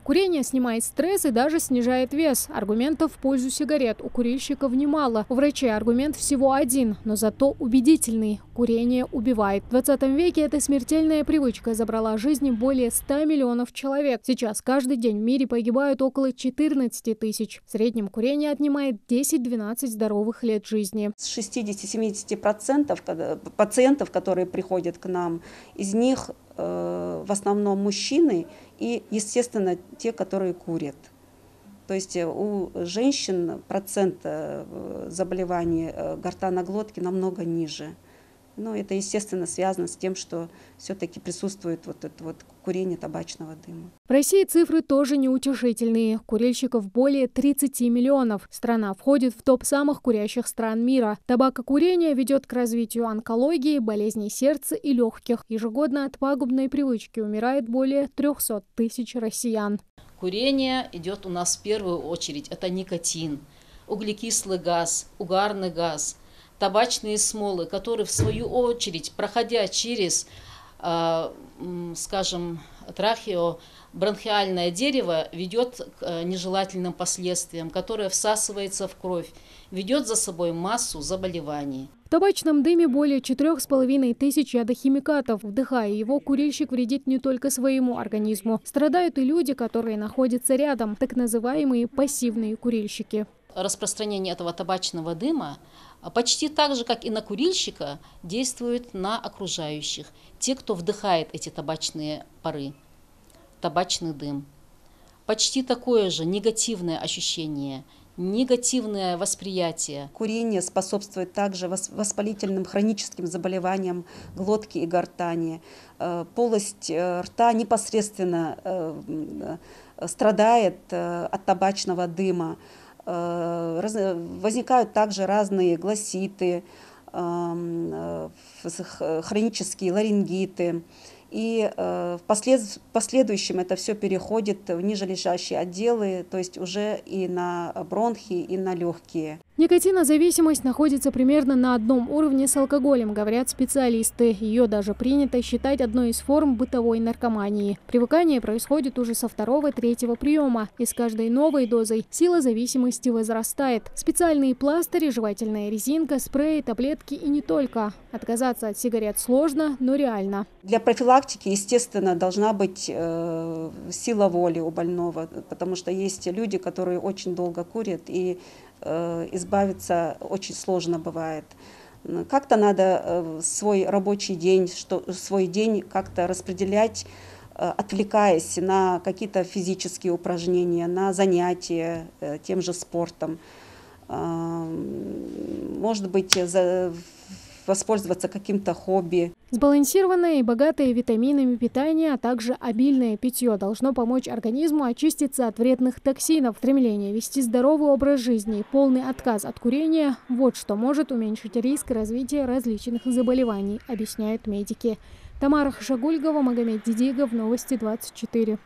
Курение снимает стресс и даже снижает вес. Аргументов в пользу сигарет у курильщиков немало. У врачей аргумент всего один, но зато убедительный. Курение убивает. В 20 веке эта смертельная привычка забрала жизни более 100 миллионов человек. Сейчас каждый день в мире погибают около 14 тысяч. В среднем курение отнимает 10-12 здоровых лет жизни. С 60-70% пациентов, которые приходят к нам, из них в основном мужчины и, естественно, те, которые курят. То есть у женщин процент заболеваний гортаноглотки намного ниже. Но это, естественно, связано с тем, что все-таки присутствует вот это вот курение табачного дыма. В России цифры тоже неутешительные. Курильщиков более 30 миллионов. Страна входит в топ самых курящих стран мира. Табакокурение ведет к развитию онкологии, болезней сердца и легких. Ежегодно от пагубной привычки умирает более 300 тысяч россиян. Курение идет у нас в первую очередь. Это никотин, углекислый газ, угарный газ, табачные смолы, которые в свою очередь, проходя через, скажем, трахеобронхиальное дерево, ведет к нежелательным последствиям, которые всасывается в кровь, ведет за собой массу заболеваний. В табачном дыме более 4,5 тысяч ядохимикатов. Вдыхая его, курильщик вредит не только своему организму. Страдают и люди, которые находятся рядом, так называемые пассивные курильщики. Распространение этого табачного дыма почти так же, как и на курильщика, действует на окружающих. Те, кто вдыхает эти табачные пары, табачный дым. Почти такое же негативное ощущение, негативное восприятие. Курение способствует также воспалительным хроническим заболеваниям глотки и гортани. Полость рта непосредственно страдает от табачного дыма. Возникают также разные гласиты, хронические ларингиты. И в последующем это все переходит в нижележащие отделы, то есть уже и на бронхи, и на легкие. Никотинозависимость находится примерно на одном уровне с алкоголем, говорят специалисты. Ее даже принято считать одной из форм бытовой наркомании. Привыкание происходит уже со 2-3 приема, и с каждой новой дозой сила зависимости возрастает. Специальные пластыри, жевательная резинка, спреи, таблетки и не только. Отказаться от сигарет сложно, но реально. Для профилактики, естественно, должна быть сила воли у больного, потому что есть люди, которые очень долго курят, и избавиться очень сложно бывает. Как-то надо свой рабочий день, свой день как-то распределять, отвлекаясь на какие-то физические упражнения, на занятия тем же спортом. Может быть, воспользоваться каким-то хобби. Сбалансированное и богатое витаминами питание, а также обильное питье должно помочь организму очиститься от вредных токсинов. Стремление вести здоровый образ жизни и полный отказ от курения – вот что может уменьшить риск развития различных заболеваний, объясняют медики. Тамара Хашагульгова, Магомед Дидигов, Новости 24.